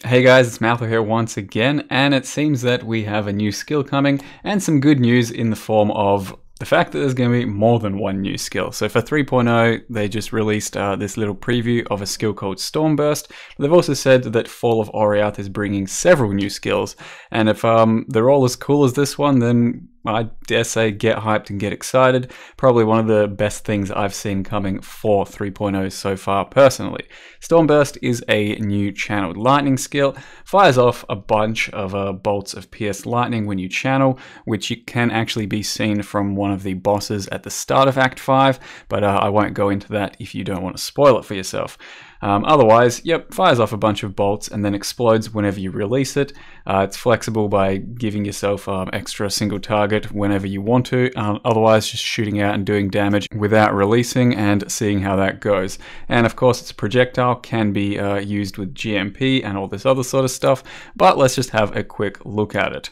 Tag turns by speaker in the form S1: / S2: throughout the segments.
S1: Hey guys, it's Malthor here once again, and it seems that we have a new skill coming, and some good news in the form of the fact that there's going to be more than one new skill. So for 3.0, they just released this little preview of a skill called Stormburst. They've also said that Fall of Oriath is bringing several new skills, and if they're all as cool as this one, then I dare say get hyped and get excited. Probably one of the best things I've seen coming for 3.0 so far personally. Stormburst is a new channeled lightning skill, fires off a bunch of bolts of pierced lightning when you channel, which can actually be seen from one of the bosses at the start of Act 5, but I won't go into that if you don't want to spoil it for yourself. Otherwise, yep, fires off a bunch of bolts and then explodes whenever you release it. It's flexible by giving yourself extra single target whenever you want to, otherwise just shooting out and doing damage without releasing and seeing how that goes. And of course it's a projectile, can be used with GMP and all this other sort of stuff, but let's just have a quick look at it.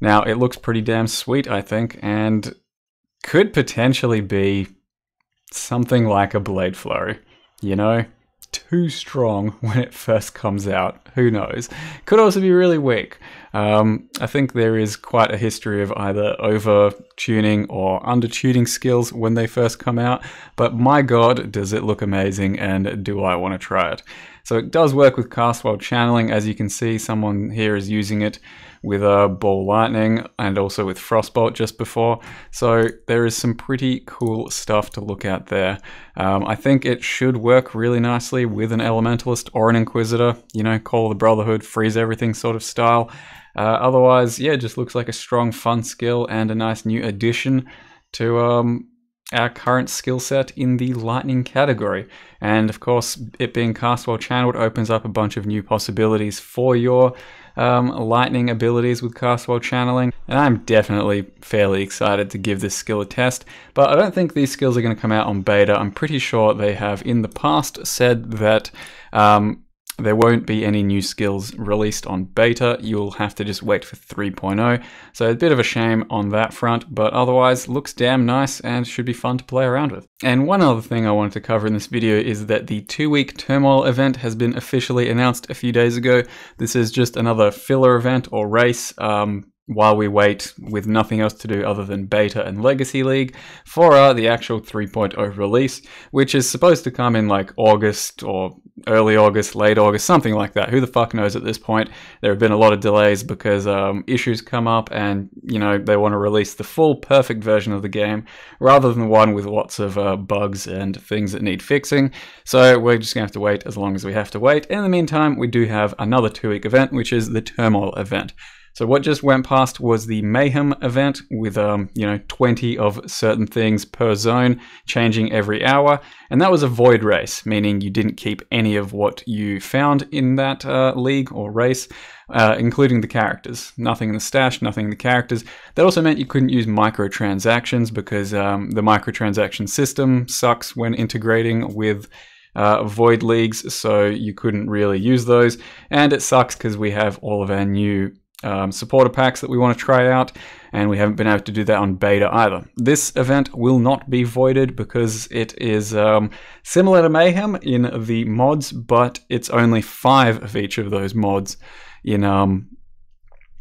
S1: Now it looks pretty damn sweet, I think, and could potentially be something like a Blade Flurry, you know? Too strong when it first comes out, who knows. Could also be really weak. I think there is quite a history of either over tuning or under tuning skills when they first come out, but my god does it look amazing, and do I want to try it. So it does work with cast while channeling. As you can see, someone here is using it with Ball Lightning and also with Frostbolt just before. So there is some pretty cool stuff to look at there. I think it should work really nicely with an Elementalist or an Inquisitor, you know, Call of the Brotherhood, freeze everything sort of style. Otherwise, yeah, it just looks like a strong, fun skill and a nice new addition to our current skill set in the lightning category. And of course, it being cast while channeled opens up a bunch of new possibilities for your lightning abilities with cast while channeling, and I'm definitely fairly excited to give this skill a test. But I don't think these skills are going to come out on beta. I'm pretty sure they have in the past said that there won't be any new skills released on beta. You'll have to just wait for 3.0. So a bit of a shame on that front, but otherwise looks damn nice and should be fun to play around with. And one other thing I wanted to cover in this video is that the 2-week Turmoil event has been officially announced a few days ago. This is just another filler event or race while we wait with nothing else to do other than beta and Legacy League for the actual 3.0 release, which is supposed to come in like August or early August, late August, something like that. Who the fuck knows at this point? There have been a lot of delays because issues come up and, you know, they want to release the full perfect version of the game rather than one with lots of bugs and things that need fixing. So we're just gonna have to wait as long as we have to wait. In the meantime, we do have another 2-week event, which is the Turmoil event. So what just went past was the Mayhem event with, you know, 20 of certain things per zone, changing every hour. And that was a void race, meaning you didn't keep any of what you found in that league or race, including the characters. Nothing in the stash, nothing in the characters. That also meant you couldn't use microtransactions because the microtransaction system sucks when integrating with void leagues, so you couldn't really use those. And it sucks because we have all of our new supporter packs that we want to try out, and we haven't been able to do that on beta either. This event will not be voided because it is similar to Mayhem in the mods, but it's only 5 of each of those mods in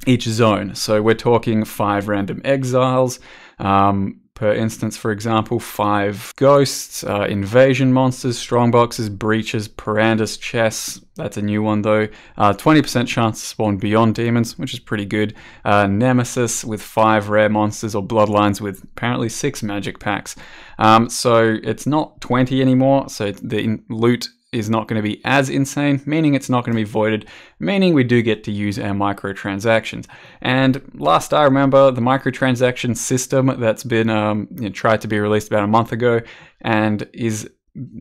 S1: each zone. So we're talking 5 random exiles, per instance, for example, 5 ghosts, invasion monsters, strongboxes, breaches, Parandus chests, that's a new one though, 20% chance to spawn beyond demons, which is pretty good, nemesis with 5 rare monsters, or bloodlines with apparently 6 magic packs. So it's not 20 anymore, so the loot is not going to be as insane, meaning it's not going to be voided, meaning we do get to use our microtransactions. And last I remember, the microtransaction system that's been tried to be released about a month ago and is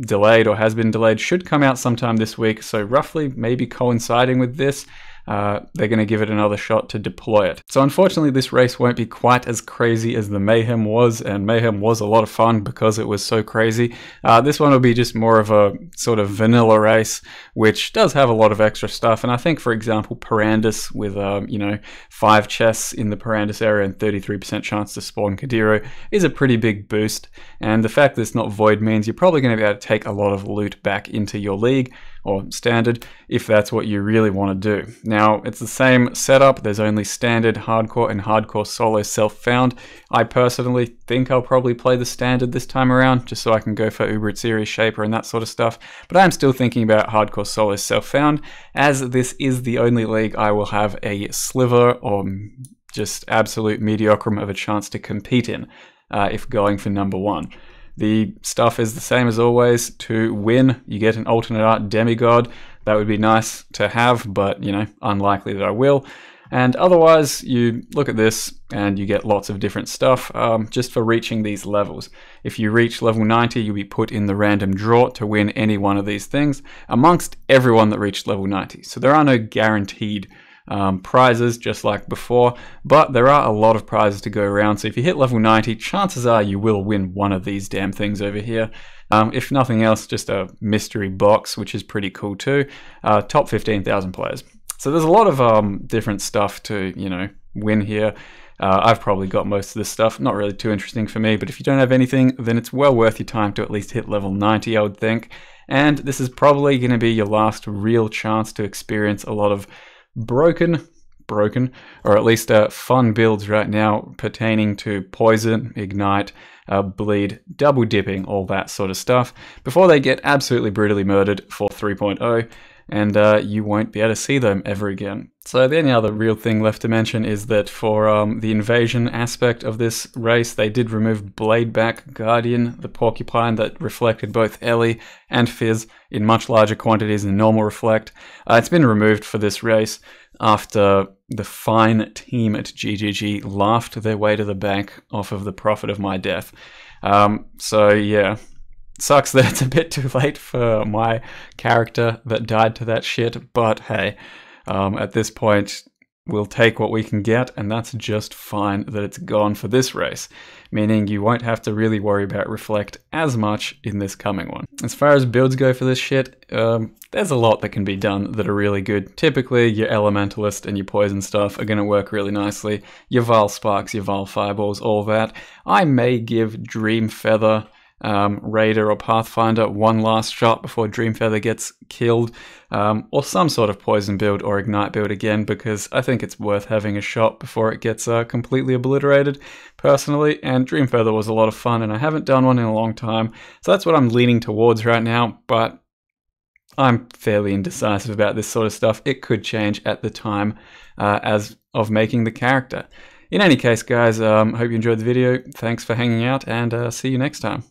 S1: delayed or has been delayed should come out sometime this week. So roughly maybe coinciding with this, they're going to give it another shot to deploy it. So unfortunately this race won't be quite as crazy as the Mayhem was, and Mayhem was a lot of fun because it was so crazy. This one will be just more of a sort of vanilla race, which does have a lot of extra stuff, and I think, for example, Parandus with you know, 5 chests in the Parandus area and 33% chance to spawn Kadiro is a pretty big boost, and the fact that it's not void means you're probably going to be able to take a lot of loot back into your league, or standard, if that's what you really want to do. Now, it's the same setup. There's only standard, hardcore, and hardcore solo self-found. I personally think I'll probably play the standard this time around, just so I can go for Uber Series Shaper and that sort of stuff. But I am still thinking about hardcore solo self-found, as this is the only league I will have a sliver or just absolute mediocre of a chance to compete in if going for number 1. The stuff is the same as always. To win, you get an alternate art demigod. That would be nice to have, but you know, unlikely that I will. And otherwise, you look at this and you get lots of different stuff just for reaching these levels. If you reach level 90, you'll be put in the random draw to win any one of these things amongst everyone that reached level 90. So there are no guaranteed prizes, just like before, but there are a lot of prizes to go around. So if you hit level 90, chances are you will win one of these damn things over here. If nothing else, just a mystery box, which is pretty cool too. Top 15,000 players. So there's a lot of different stuff to, you know, win here. I've probably got most of this stuff, not really too interesting for me, but if you don't have anything, then it's well worth your time to at least hit level 90, I would think. And this is probably going to be your last real chance to experience a lot of broken, or at least fun builds right now pertaining to poison, ignite, bleed, double dipping, all that sort of stuff, before they get absolutely brutally murdered for 3.0, and you won't be able to see them ever again. So the only other real thing left to mention is that for the invasion aspect of this race, they did remove Bladeback Guardian, the porcupine that reflected both Ellie and Fizz in much larger quantities than normal reflect. It's been removed for this race after the fine team at GGG laughed their way to the bank off of the profit of my death. So yeah. Sucks that it's a bit too late for my character that died to that shit, but hey, at this point, we'll take what we can get, and that's just fine that it's gone for this race, meaning you won't have to really worry about Reflect as much in this coming one. As far as builds go for this shit, there's a lot that can be done that are really good. Typically, your Elementalist and your Poison stuff are going to work really nicely. Your Vile Sparks, your Vile Fireballs, all that. I may give Dream Feather, Raider or Pathfinder one last shot before Dreamfeather gets killed, or some sort of poison build or ignite build again, because I think it's worth having a shot before it gets completely obliterated personally. And Dreamfeather was a lot of fun, and I haven't done one in a long time, so that's what I'm leaning towards right now, but I'm fairly indecisive about this sort of stuff. It could change at the time as of making the character. In any case, guys, hope you enjoyed the video. Thanks for hanging out, and see you next time.